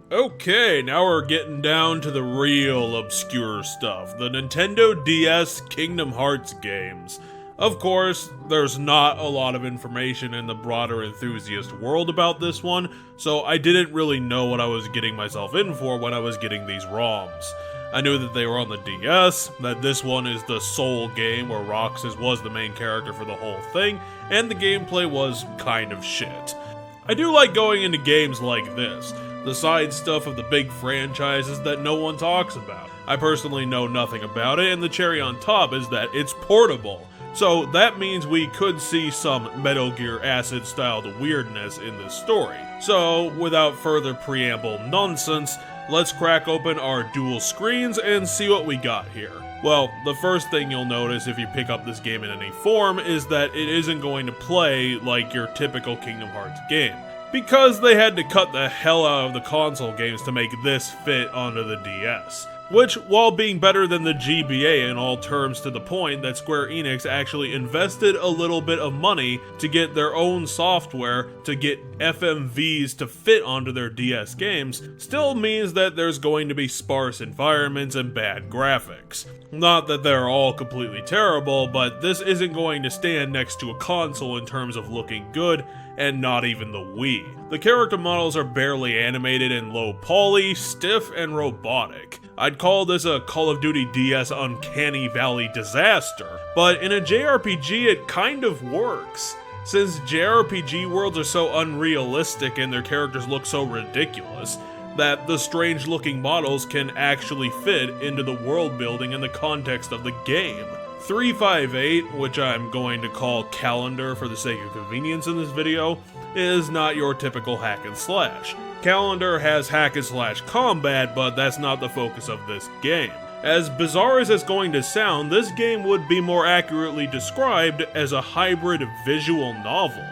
Okay, now we're getting down to the real obscure stuff, the Nintendo DS Kingdom Hearts games. Of course, there's not a lot of information in the broader enthusiast world about this one, so I didn't really know what I was getting myself in for when I was getting these ROMs. I knew that they were on the DS, that this one is the sole game where Roxas was the main character for the whole thing, and the gameplay was kind of shit. I do like going into games like this, the side stuff of the big franchises that no one talks about. I personally know nothing about it, and the cherry on top is that it's portable. So that means we could see some Metal Gear Acid-styled weirdness in this story. So, without further preamble nonsense, let's crack open our dual screens and see what we got here. Well, the first thing you'll notice if you pick up this game in any form is that it isn't going to play like your typical Kingdom Hearts game, because they had to cut the hell out of the console games to make this fit onto the DS. Which, while being better than the GBA in all terms, to the point that Square Enix actually invested a little bit of money to get their own software to get FMVs to fit onto their DS games, still means that there's going to be sparse environments and bad graphics. Not that they're all completely terrible, but this isn't going to stand next to a console in terms of looking good, and not even the Wii. The character models are barely animated and low poly, stiff, and robotic. I'd call this a Call of Duty DS Uncanny Valley disaster, but in a JRPG it kind of works. Since JRPG worlds are so unrealistic and their characters look so ridiculous, that the strange looking models can actually fit into the world building and the context of the game. 358, which I'm going to call Calendar for the sake of convenience in this video, is not your typical hack and slash. Calendar has hack and slash combat, but that's not the focus of this game. As bizarre as it's going to sound, this game would be more accurately described as a hybrid visual novel.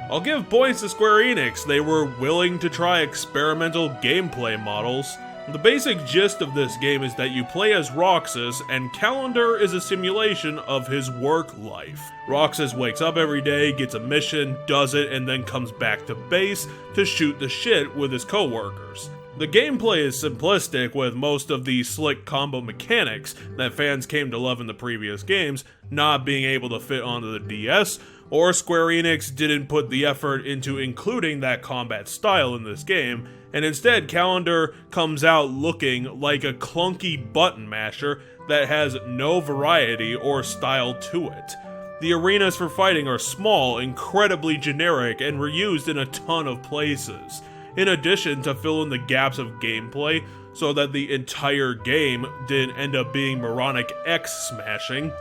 I'll give points to Square Enix, they were willing to try experimental gameplay models. The basic gist of this game is that you play as Roxas, and Calendar is a simulation of his work life. Roxas wakes up every day, gets a mission, does it, and then comes back to base to shoot the shit with his coworkers. The gameplay is simplistic, with most of the slick combo mechanics that fans came to love in the previous games not being able to fit onto the DS, or Square Enix didn't put the effort into including that combat style in this game, and instead Calendar comes out looking like a clunky button masher that has no variety or style to it. The arenas for fighting are small, incredibly generic, and reused in a ton of places, in addition to fill in the gaps of gameplay so that the entire game didn't end up being moronic X smashing.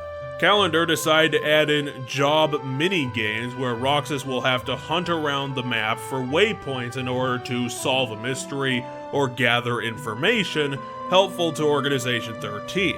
Calendar decided to add in job mini-games where Roxas will have to hunt around the map for waypoints in order to solve a mystery or gather information helpful to Organization 13.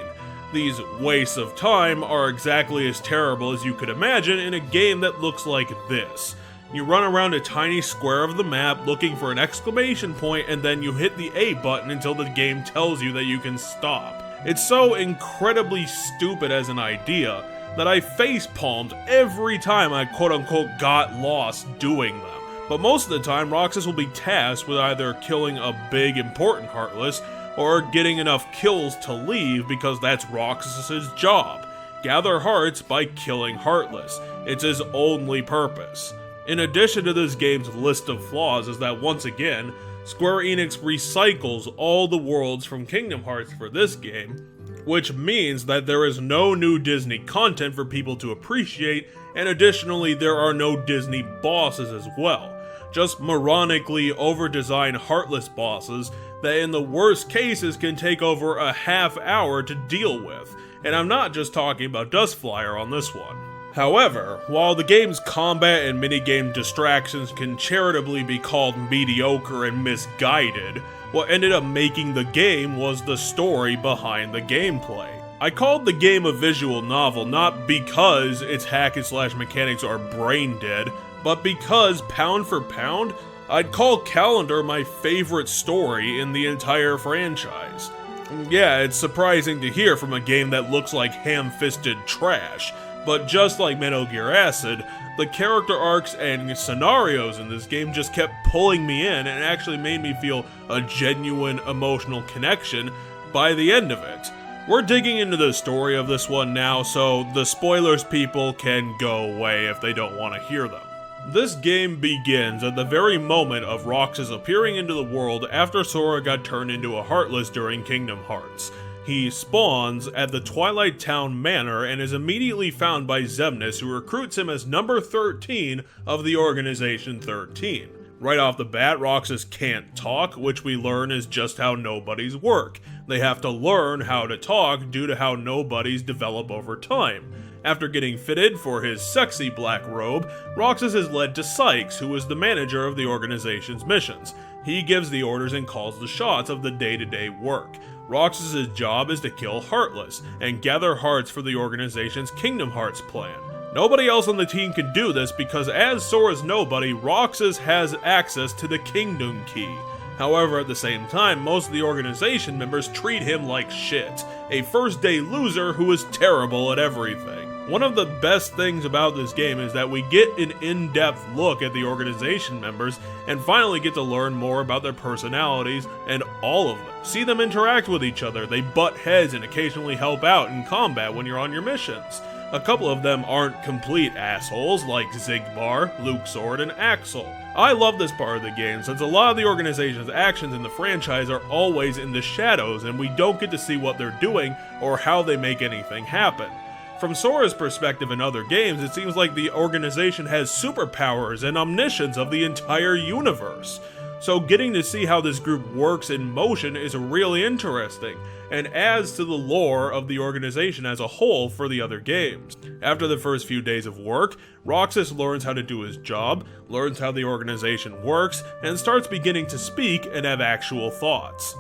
These wastes of time are exactly as terrible as you could imagine in a game that looks like this. You run around a tiny square of the map looking for an exclamation point, and then you hit the A button until the game tells you that you can stop. It's so incredibly stupid as an idea that I face-palmed every time I quote-unquote got lost doing them. But most of the time, Roxas will be tasked with either killing a big important Heartless or getting enough kills to leave, because that's Roxas's job. Gather hearts by killing Heartless. It's his only purpose. In addition to this game's list of flaws is that, once again, Square Enix recycles all the worlds from Kingdom Hearts for this game, which means that there is no new Disney content for people to appreciate, and additionally there are no Disney bosses as well. Just moronically over-designed Heartless bosses that in the worst cases can take over a half hour to deal with, and I'm not just talking about Dustflyer on this one. However, while the game's combat and minigame distractions can charitably be called mediocre and misguided, what ended up making the game was the story behind the gameplay. I called the game a visual novel not because its hack and slash mechanics are brain dead, but because, pound for pound, I'd call Calendar my favorite story in the entire franchise. Yeah, it's surprising to hear from a game that looks like ham-fisted trash, But just like Metal Gear Acid, the character arcs and scenarios in this game just kept pulling me in and actually made me feel a genuine emotional connection by the end of it. We're digging into the story of this one now, so the spoilers people can go away if they don't want to hear them. This game begins at the very moment of Roxas appearing into the world after Sora got turned into a Heartless during Kingdom Hearts. He spawns at the Twilight Town Manor and is immediately found by Xemnas, who recruits him as number 13 of the Organization 13. Right off the bat, Roxas can't talk, which we learn is just how nobodies work. They have to learn how to talk due to how nobodies develop over time. After getting fitted for his sexy black robe, Roxas is led to Sykes, who is the manager of the organization's missions. He gives the orders and calls the shots of the day-to-day work. Roxas' job is to kill Heartless and gather hearts for the organization's Kingdom Hearts plan. Nobody else on the team can do this because as Sora's nobody, Roxas has access to the Kingdom Key. However, at the same time, most of the organization members treat him like shit, a first-day loser who is terrible at everything. One of the best things about this game is that we get an in-depth look at the organization members and finally get to learn more about their personalities and all of them. See them interact with each other, they butt heads and occasionally help out in combat when you're on your missions. A couple of them aren't complete assholes like Zigbar, Luxord, and Axel. I love this part of the game since a lot of the organization's actions in the franchise are always in the shadows and we don't get to see what they're doing or how they make anything happen. From Sora's perspective in other games, it seems like the organization has superpowers and omniscience of the entire universe. So getting to see how this group works in motion is really interesting, and adds to the lore of the organization as a whole for the other games. After the first few days of work, Roxas learns how to do his job, learns how the organization works, and starts beginning to speak and have actual thoughts.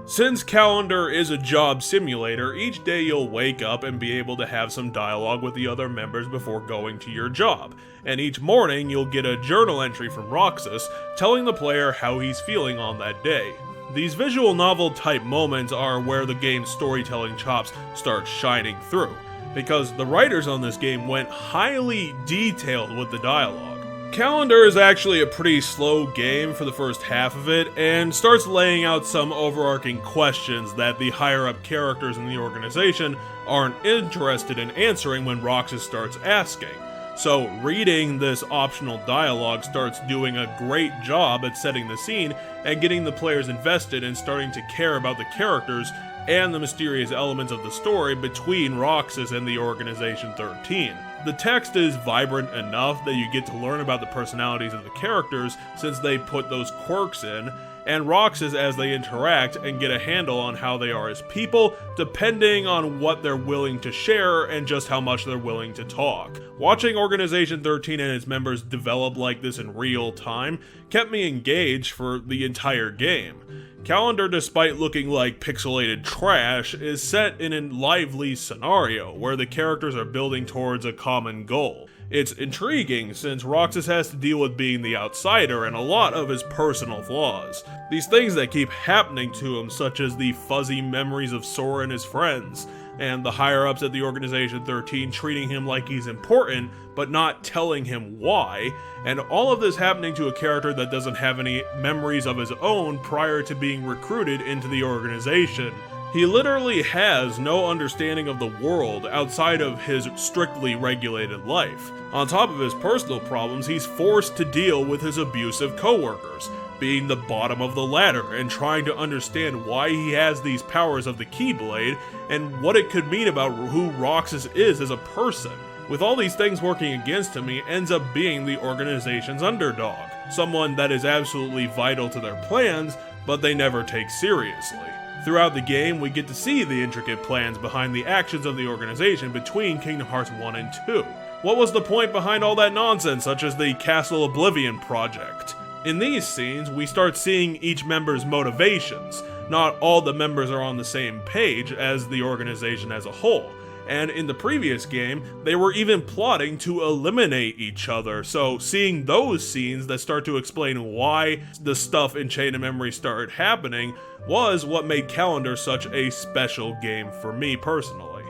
Since Calendar is a job simulator, each day you'll wake up and be able to have some dialogue with the other members before going to your job, and each morning you'll get a journal entry from Roxas telling the player how he's feeling on that day. These visual novel type moments are where the game's storytelling chops start shining through, because the writers on this game went highly detailed with the dialogue. Calendar is actually a pretty slow game for the first half of it, and starts laying out some overarching questions that the higher-up characters in the organization aren't interested in answering when Roxas starts asking. So reading this optional dialogue starts doing a great job at setting the scene and getting the players invested and starting to care about the characters and the mysterious elements of the story between Roxas and the Organization 13. The text is vibrant enough that you get to learn about the personalities of the characters since they put those quirks in, and Roxas as they interact and get a handle on how they are as people, depending on what they're willing to share and just how much they're willing to talk. Watching Organization 13 and its members develop like this in real time kept me engaged for the entire game. Calendar, despite looking like pixelated trash, is set in a lively scenario where the characters are building towards a common goal. It's intriguing since Roxas has to deal with being the outsider and a lot of his personal flaws. These things that keep happening to him, such as the fuzzy memories of Sora and his friends, and the higher-ups at the Organization 13 treating him like he's important, but not telling him why, and all of this happening to a character that doesn't have any memories of his own prior to being recruited into the organization. He literally has no understanding of the world outside of his strictly regulated life. On top of his personal problems, he's forced to deal with his abusive coworkers, being the bottom of the ladder and trying to understand why he has these powers of the Keyblade and what it could mean about who Roxas is as a person. With all these things working against him, he ends up being the organization's underdog, someone that is absolutely vital to their plans, but they never take seriously. Throughout the game, we get to see the intricate plans behind the actions of the organization between Kingdom Hearts 1 and 2. What was the point behind all that nonsense, such as the Castle Oblivion project? In these scenes, we start seeing each member's motivations. Not all the members are on the same page as the organization as a whole. And in the previous game, they were even plotting to eliminate each other, so seeing those scenes that start to explain why the stuff in Chain of Memory started happening was what made Calendar such a special game for me personally.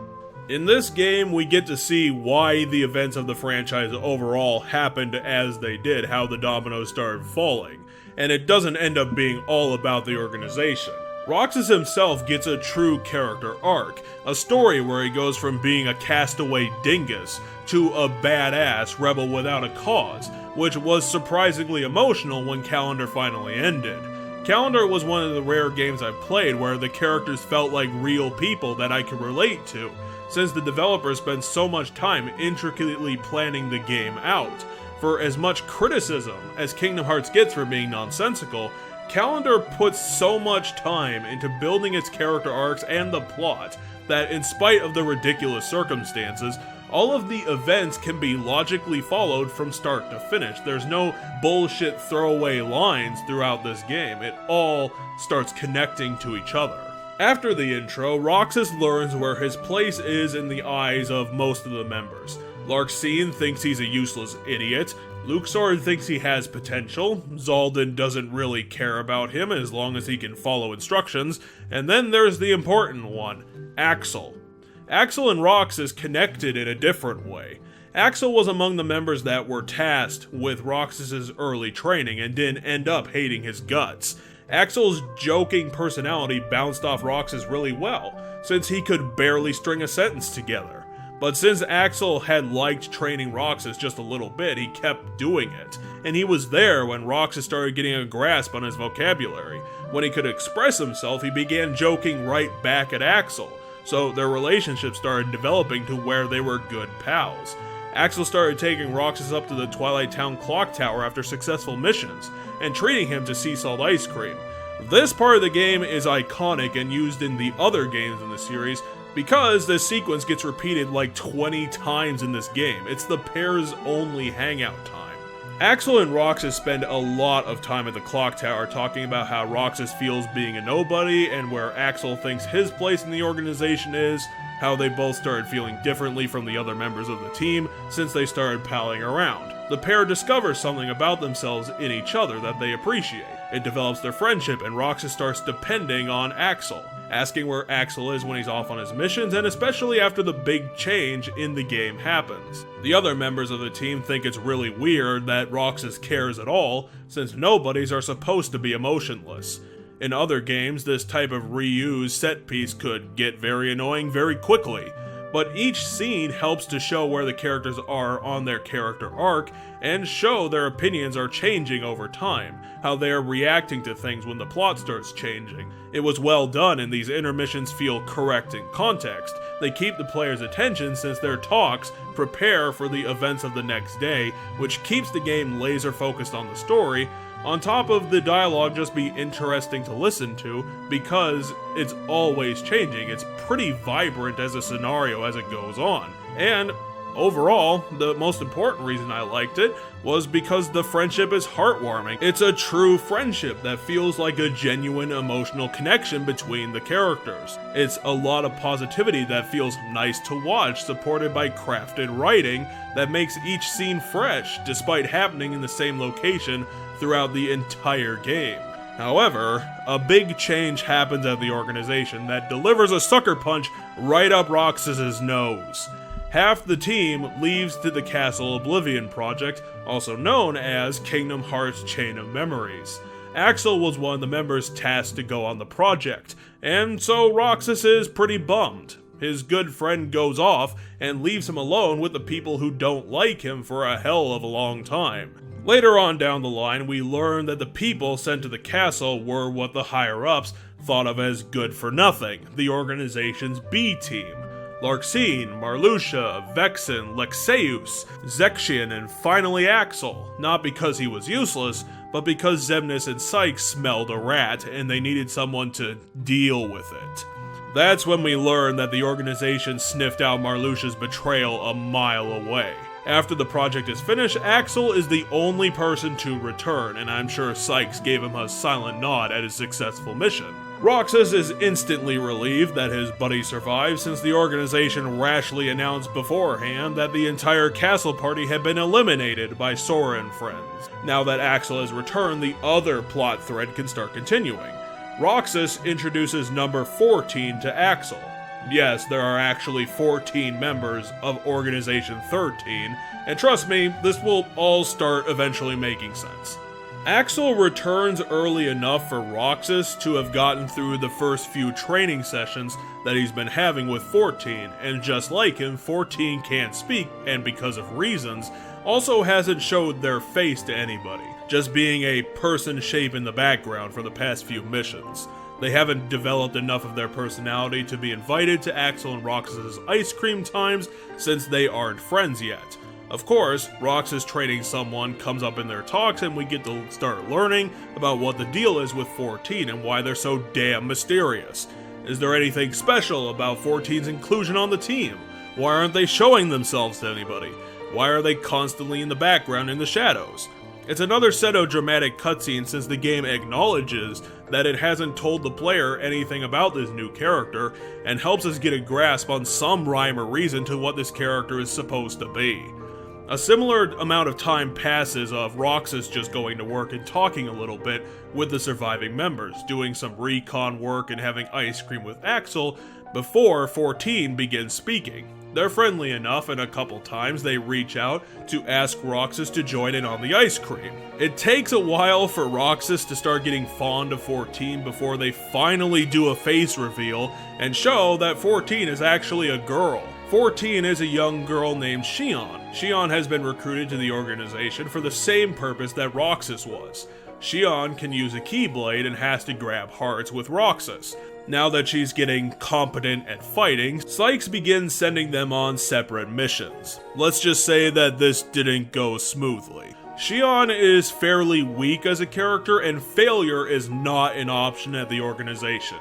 In this game, we get to see why the events of the franchise overall happened as they did, how the dominoes started falling, and it doesn't end up being all about the organization. Roxas himself gets a true character arc, a story where he goes from being a castaway dingus to a badass rebel without a cause, which was surprisingly emotional when Calendar finally ended. Calendar was one of the rare games I've played where the characters felt like real people that I could relate to, since the developers spent so much time intricately planning the game out. For as much criticism as Kingdom Hearts gets for being nonsensical, Calendar puts so much time into building its character arcs and the plot that, in spite of the ridiculous circumstances, all of the events can be logically followed from start to finish. There's no bullshit throwaway lines throughout this game. It all starts connecting to each other. After the intro, Roxas learns where his place is in the eyes of most of the members. Larxene thinks he's a useless idiot, Luxord thinks he has potential, Zaldin doesn't really care about him as long as he can follow instructions, and then there's the important one, Axel. Axel and Roxas connected in a different way. Axel was among the members that were tasked with Roxas's early training and didn't end up hating his guts. Axel's joking personality bounced off Roxas really well, since he could barely string a sentence together. But since Axel had liked training Roxas just a little bit, he kept doing it, and he was there when Roxas started getting a grasp on his vocabulary. When he could express himself, he began joking right back at Axel, so their relationship started developing to where they were good pals. Axel started taking Roxas up to the Twilight Town clock tower after successful missions, and treating him to sea salt ice cream. This part of the game is iconic and used in the other games in the series because this sequence gets repeated like 20 times in this game. It's the pair's only hangout time. Axel and Roxas spend a lot of time at the clock tower talking about how Roxas feels being a nobody and where Axel thinks his place in the organization is, how they both started feeling differently from the other members of the team since they started palling around. The pair discovers something about themselves in each other that they appreciate. It develops their friendship, and Roxas starts depending on Axel, asking where Axel is when he's off on his missions, and especially after the big change in the game happens. The other members of the team think it's really weird that Roxas cares at all, since nobodies are supposed to be emotionless. In other games, this type of reused set piece could get very annoying very quickly, but each scene helps to show where the characters are on their character arc and show their opinions are changing over time, how they are reacting to things when the plot starts changing. It was well done, and these intermissions feel correct in context. They keep the player's attention since their talks prepare for the events of the next day, which keeps the game laser focused on the story, on top of the dialogue just be interesting to listen to because it's always changing. It's pretty vibrant as a scenario as it goes on. And overall, the most important reason I liked it was because the friendship is heartwarming. It's a true friendship that feels like a genuine emotional connection between the characters. It's a lot of positivity that feels nice to watch, supported by crafted writing that makes each scene fresh, despite happening in the same location throughout the entire game. However, a big change happens at the organization that delivers a sucker punch right up Roxas's nose. Half the team leaves to the Castle Oblivion project, also known as Kingdom Hearts Chain of Memories. Axel was one of the members tasked to go on the project, and so Roxas is pretty bummed. His good friend goes off and leaves him alone with the people who don't like him for a hell of a long time. Later on down the line, we learn that the people sent to the castle were what the higher-ups thought of as good for nothing, the organization's B team. Larxene, Marluxia, Vexen, Lexeus, Zexion, and finally Axel, not because he was useless, but because Xemnas and Sykes smelled a rat and they needed someone to deal with it. That's when we learn that the organization sniffed out Marluxia's betrayal a mile away. After the project is finished, Axel is the only person to return, and I'm sure Sykes gave him a silent nod at his successful mission. Roxas is instantly relieved that his buddy survived, since the organization rashly announced beforehand that the entire castle party had been eliminated by Sora and friends. Now that Axel has returned, the other plot thread can start continuing. Roxas introduces number 14 to Axel. Yes, there are actually 14 members of Organization 13, and trust me, this will all start eventually making sense. Axel returns early enough for Roxas to have gotten through the first few training sessions that he's been having with 14, and just like him, 14 can't speak, and because of reasons, also hasn't showed their face to anybody, just being a person shape in the background for the past few missions. They haven't developed enough of their personality to be invited to Axel and Roxas' ice cream times since they aren't friends yet. Of course, Roxas training someone comes up in their talks and we get to start learning about what the deal is with 14 and why they're so damn mysterious. Is there anything special about 14's inclusion on the team? Why aren't they showing themselves to anybody? Why are they constantly in the background in the shadows? It's another pseudo-dramatic cutscene since the game acknowledges that it hasn't told the player anything about this new character and helps us get a grasp on some rhyme or reason to what this character is supposed to be. A similar amount of time passes of Roxas just going to work and talking a little bit with the surviving members, doing some recon work and having ice cream with Axel before 14 begins speaking. They're friendly enough, and a couple times they reach out to ask Roxas to join in on the ice cream. It takes a while for Roxas to start getting fond of 14 before they finally do a face reveal and show that 14 is actually a girl. 14 is a young girl named Shion. Shion has been recruited to the organization for the same purpose that Roxas was. Shion can use a Keyblade and has to grab hearts with Roxas. Now that she's getting competent at fighting, Sykes begins sending them on separate missions. Let's just say that this didn't go smoothly. Shion is fairly weak as a character, and failure is not an option at the organization.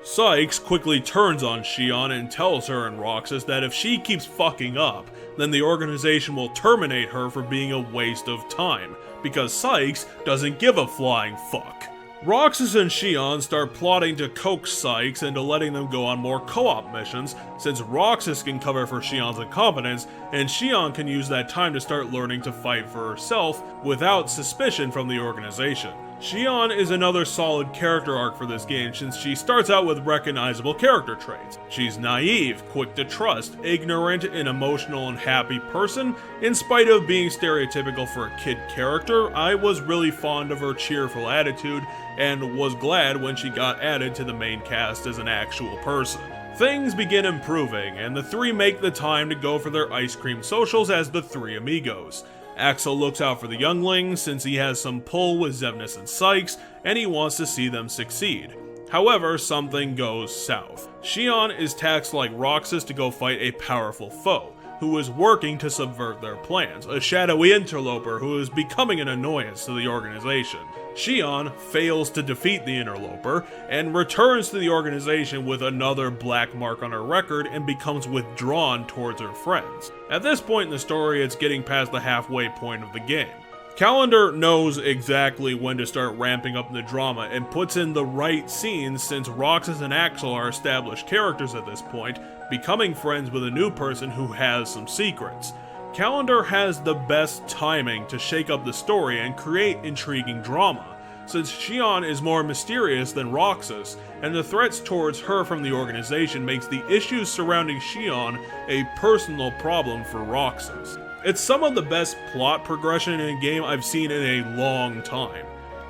Sykes quickly turns on Shion and tells her and Roxas that if she keeps fucking up, then the organization will terminate her for being a waste of time, because Sykes doesn't give a flying fuck. Roxas and Shion start plotting to coax Sykes into letting them go on more co-op missions, since Roxas can cover for Shion's incompetence, and Shion can use that time to start learning to fight for herself without suspicion from the organization. Shion is another solid character arc for this game since she starts out with recognizable character traits. She's naive, quick to trust, ignorant, an emotional and happy person. In spite of being stereotypical for a kid character, I was really fond of her cheerful attitude and was glad when she got added to the main cast as an actual person. Things begin improving, and the three make the time to go for their ice cream socials as the three amigos. Axel looks out for the younglings since he has some pull with Xemnas and Sykes, and he wants to see them succeed. However, something goes south. Shion is taxed like Roxas to go fight a powerful foe, who is working to subvert their plans, a shadowy interloper who is becoming an annoyance to the organization. Shion fails to defeat the interloper, and returns to the organization with another black mark on her record and becomes withdrawn towards her friends. At this point in the story, it's getting past the halfway point of the game. Calendar knows exactly when to start ramping up the drama and puts in the right scenes since Roxas and Axel are established characters at this point, becoming friends with a new person who has some secrets. Calendar has the best timing to shake up the story and create intriguing drama, since Shion is more mysterious than Roxas, and the threats towards her from the organization makes the issues surrounding Shion a personal problem for Roxas. It's some of the best plot progression in a game I've seen in a long time,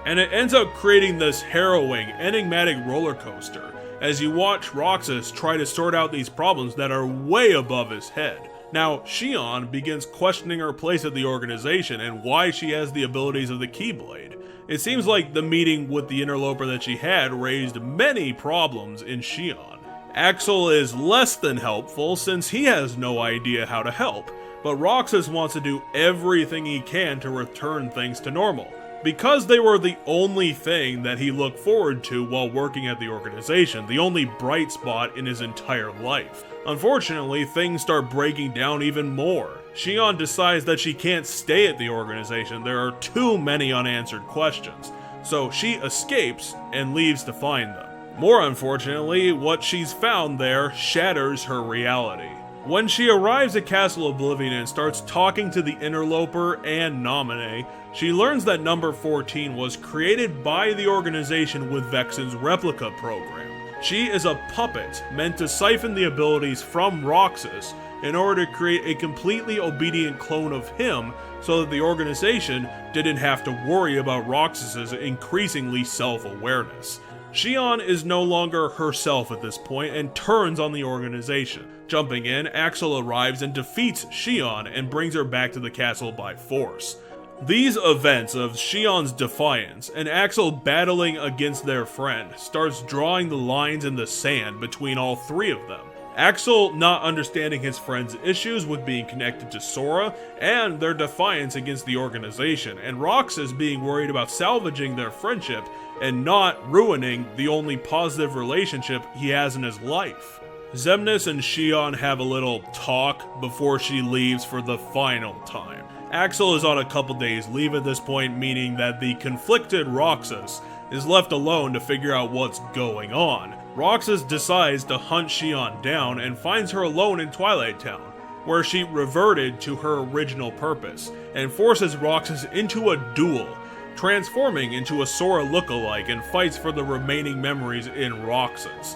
and it ends up creating this harrowing, enigmatic roller coaster as you watch Roxas try to sort out these problems that are way above his head. Now, Shion begins questioning her place at the organization and why she has the abilities of the Keyblade. It seems like the meeting with the interloper that she had raised many problems in Shion. Axel is less than helpful since he has no idea how to help, but Roxas wants to do everything he can to return things to normal, because they were the only thing that he looked forward to while working at the organization, the only bright spot in his entire life. Unfortunately, things start breaking down even more. Shion decides that she can't stay at the organization, there are too many unanswered questions, so she escapes and leaves to find them. More unfortunately, what she's found there shatters her reality. When she arrives at Castle Oblivion and starts talking to the interloper and Naminé, she learns that number 14 was created by the organization with Vexen's replica program. She is a puppet meant to siphon the abilities from Roxas in order to create a completely obedient clone of him so that the organization didn't have to worry about Roxas's increasingly self-awareness. Xion is no longer herself at this point and turns on the organization. Jumping in, Axel arrives and defeats Xion and brings her back to the castle by force. These events of Xion's defiance and Axel battling against their friend starts drawing the lines in the sand between all three of them. Axel not understanding his friend's issues with being connected to Sora and their defiance against the organization, and Roxas being worried about salvaging their friendship and not ruining the only positive relationship he has in his life. Xemnas and Xion have a little talk before she leaves for the final time. Axel is on a couple days leave at this point, meaning that the conflicted Roxas is left alone to figure out what's going on. Roxas decides to hunt Xion down and finds her alone in Twilight Town, where she reverted to her original purpose, and forces Roxas into a duel, transforming into a Sora lookalike and fights for the remaining memories in Roxas.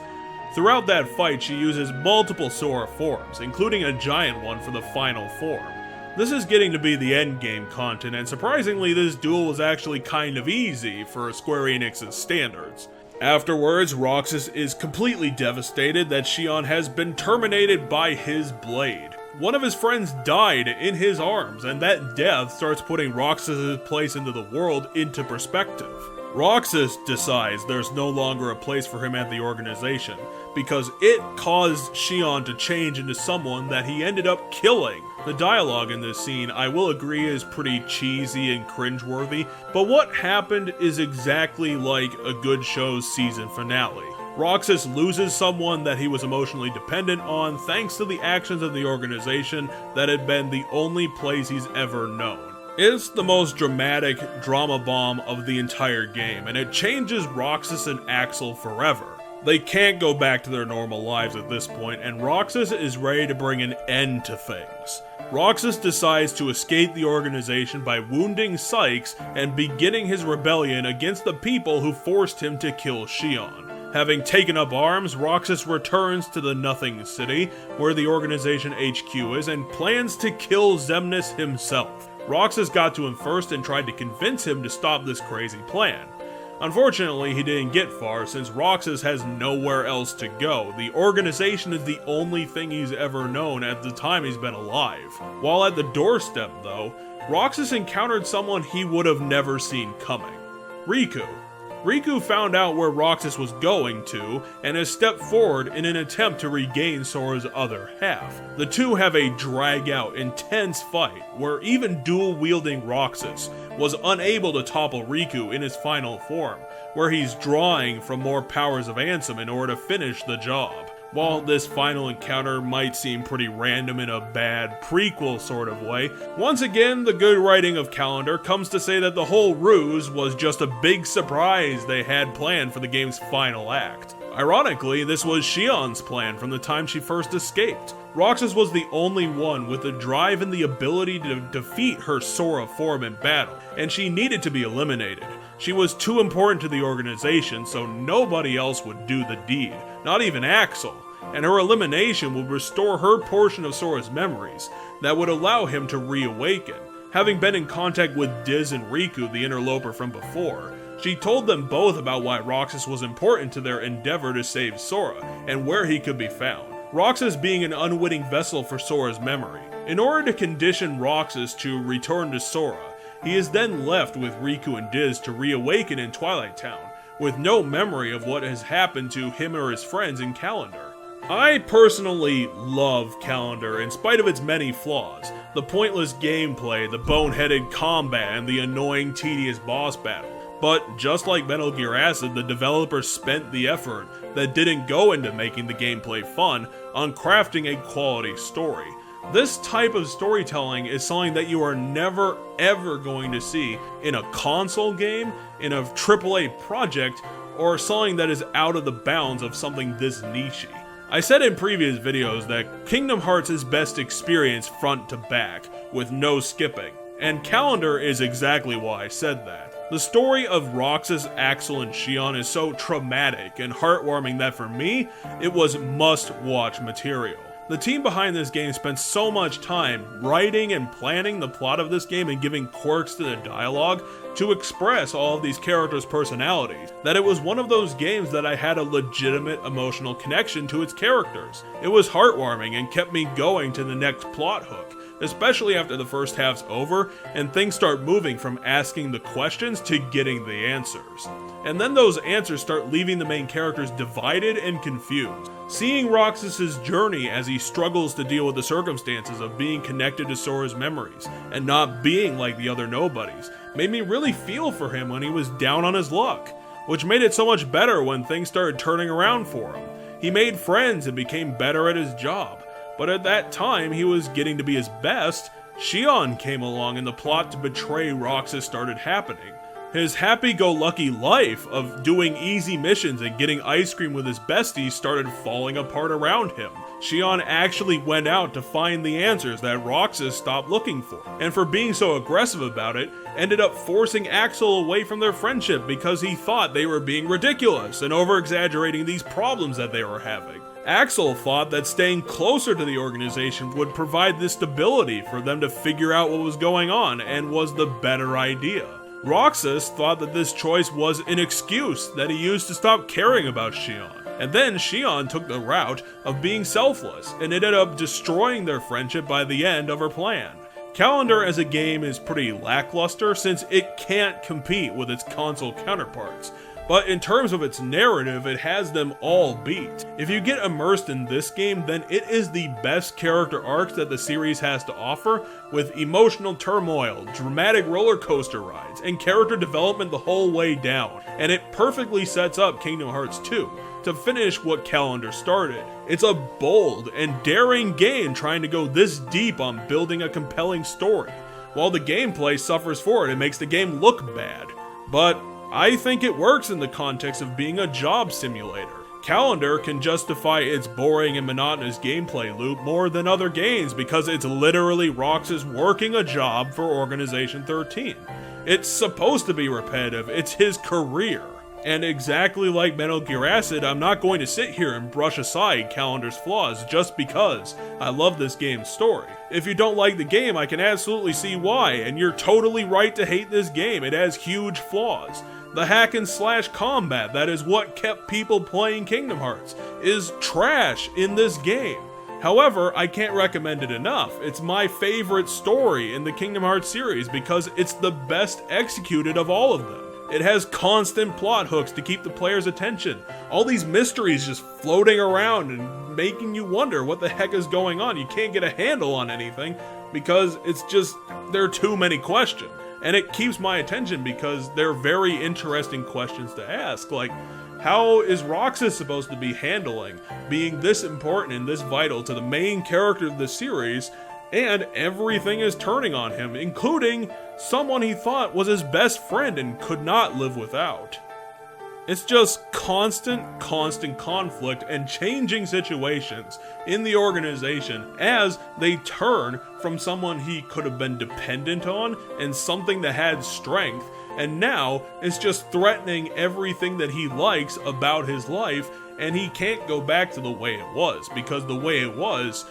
Throughout that fight, she uses multiple Sora forms, including a giant one for the final form. This is getting to be the endgame content, and surprisingly this duel was actually kind of easy for Square Enix's standards. Afterwards, Roxas is completely devastated that Xion has been terminated by his blade. One of his friends died in his arms, and that death starts putting Roxas' place into the world into perspective. Roxas decides there's no longer a place for him at the organization, because it caused Xion to change into someone that he ended up killing. The dialogue in this scene, I will agree, is pretty cheesy and cringeworthy, but what happened is exactly like a good show's season finale. Roxas loses someone that he was emotionally dependent on thanks to the actions of the organization that had been the only place he's ever known. It's the most dramatic drama bomb of the entire game, and it changes Roxas and Axel forever. They can't go back to their normal lives at this point, and Roxas is ready to bring an end to things. Roxas decides to escape the organization by wounding Sykes and beginning his rebellion against the people who forced him to kill Xion. Having taken up arms, Roxas returns to the Nothing City, where the organization HQ is, and plans to kill Xemnas himself. Roxas got to him first and tried to convince him to stop this crazy plan. Unfortunately, he didn't get far since Roxas has nowhere else to go. The organization is the only thing he's ever known at the time he's been alive. While at the doorstep though, Roxas encountered someone he would have never seen coming. Riku. Riku found out where Roxas was going to, and has stepped forward in an attempt to regain Sora's other half. The two have a drag-out, intense fight, where even dual-wielding Roxas was unable to topple Riku in his final form, where he's drawing from more powers of Ansem in order to finish the job. While this final encounter might seem pretty random in a bad prequel sort of way, once again the good writing of Calendar comes to say that the whole ruse was just a big surprise they had planned for the game's final act. Ironically, this was Xion's plan from the time she first escaped. Roxas was the only one with the drive and the ability to defeat her Sora form in battle, and she needed to be eliminated. She was too important to the organization, so nobody else would do the deed, not even Axel, and her elimination would restore her portion of Sora's memories that would allow him to reawaken. Having been in contact with Diz and Riku, the interloper from before, she told them both about why Roxas was important to their endeavor to save Sora, and where he could be found. Roxas being an unwitting vessel for Sora's memory. In order to condition Roxas to return to Sora, he is then left with Riku and Diz to reawaken in Twilight Town, with no memory of what has happened to him or his friends in Calendar. I personally love Calendar in spite of its many flaws. The pointless gameplay, the boneheaded combat, and the annoying, tedious boss battle. But just like Metal Gear Acid, the developers spent the effort that didn't go into making the gameplay fun on crafting a quality story. This type of storytelling is something that you are never ever going to see in a console game, in a AAA project, or something that is out of the bounds of something this niche-y. I said in previous videos that Kingdom Hearts is best experienced front to back, with no skipping, and Calendar is exactly why I said that. The story of Roxas, Axel, and Xion is so traumatic and heartwarming that for me, it was must-watch material. The team behind this game spent so much time writing and planning the plot of this game and giving quirks to the dialogue to express all of these characters' personalities, that it was one of those games that I had a legitimate emotional connection to its characters. It was heartwarming and kept me going to the next plot hook, especially after the first half's over and things start moving from asking the questions to getting the answers. And then those answers start leaving the main characters divided and confused. Seeing Roxas' journey as he struggles to deal with the circumstances of being connected to Sora's memories and not being like the other nobodies made me really feel for him when he was down on his luck, which made it so much better when things started turning around for him. He made friends and became better at his job, but at that time he was getting to be his best, Xion came along and the plot to betray Roxas started happening. His happy-go-lucky life of doing easy missions and getting ice cream with his besties started falling apart around him. Xion actually went out to find the answers that Roxas stopped looking for, and for being so aggressive about it, ended up forcing Axel away from their friendship because he thought they were being ridiculous and over-exaggerating these problems that they were having. Axel thought that staying closer to the organization would provide the stability for them to figure out what was going on and was the better idea. Roxas thought that this choice was an excuse that he used to stop caring about Xion. And then Xion took the route of being selfless and ended up destroying their friendship by the end of her plan. Calendar as a game is pretty lackluster since it can't compete with its console counterparts. But in terms of its narrative, it has them all beat. If you get immersed in this game, then it is the best character arcs that the series has to offer, with emotional turmoil, dramatic roller coaster rides, and character development the whole way down. And it perfectly sets up Kingdom Hearts 2 to finish what Calendar started. It's a bold and daring game trying to go this deep on building a compelling story, while the gameplay suffers for it and makes the game look bad. But I think it works in the context of being a job simulator. Calendar can justify its boring and monotonous gameplay loop more than other games because it's literally Roxas working a job for Organization 13. It's supposed to be repetitive, it's his career. And exactly like Metal Gear Acid, I'm not going to sit here and brush aside Calendar's flaws just because I love this game's story. If you don't like the game, I can absolutely see why, and you're totally right to hate this game. It has huge flaws. The hack and slash combat that is what kept people playing Kingdom Hearts is trash in this game. However, I can't recommend it enough. It's my favorite story in the Kingdom Hearts series because it's the best executed of all of them. It has constant plot hooks to keep the player's attention. All these mysteries just floating around and making you wonder what the heck is going on. You can't get a handle on anything because there are too many questions. And it keeps my attention because they're very interesting questions to ask. Like, how is Roxas supposed to be handling being this important and this vital to the main character of the series, and everything is turning on him, including someone he thought was his best friend and could not live without? It's just constant conflict and changing situations in the organization as they turn from someone he could have been dependent on and something that had strength, and now it's just threatening everything that he likes about his life, and he can't go back to the way it was, because the way it was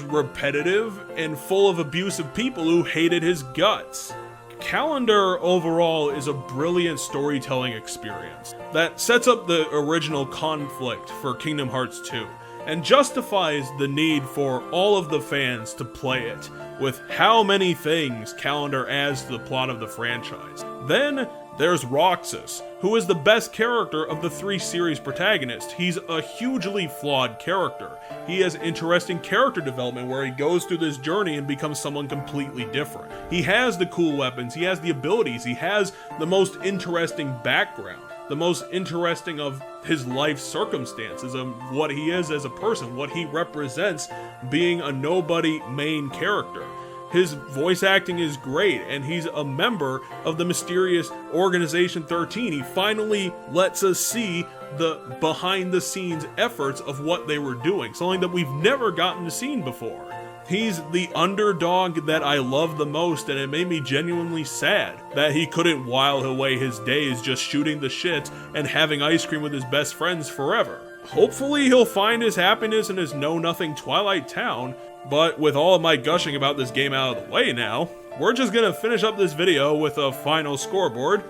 repetitive and full of abusive people who hated his guts. Calendar overall is a brilliant storytelling experience that sets up the original conflict for Kingdom Hearts 2 and justifies the need for all of the fans to play it with how many things Calendar adds to the plot of the franchise. Then there's Roxas, who is the best character of the three series protagonists. He's a hugely flawed character. He has interesting character development where he goes through this journey and becomes someone completely different. He has the cool weapons, he has the abilities, he has the most interesting background, the most interesting of his life circumstances, of what he is as a person, what he represents being a nobody main character. His voice acting is great, and he's a member of the mysterious Organization 13. He finally lets us see the behind-the-scenes efforts of what they were doing, something that we've never gotten to see before. He's the underdog that I love the most, and it made me genuinely sad that he couldn't while away his days just shooting the shit and having ice cream with his best friends forever. Hopefully he'll find his happiness in his know-nothing Twilight Town, but with all of my gushing about this game out of the way now, we're just gonna finish up this video with a final scoreboard.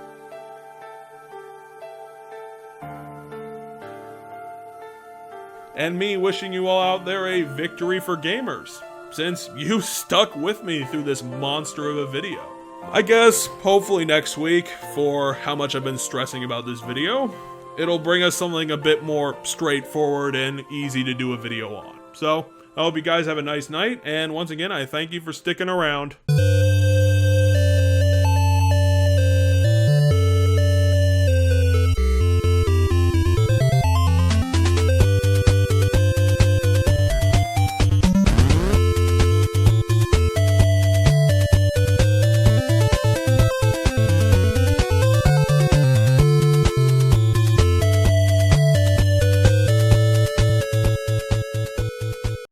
And me wishing you all out there a victory for gamers, since you stuck with me through this monster of a video. I guess, hopefully next week, for how much I've been stressing about this video, it'll bring us something a bit more straightforward and easy to do a video on. So, I hope you guys have a nice night, and once again, I thank you for sticking around.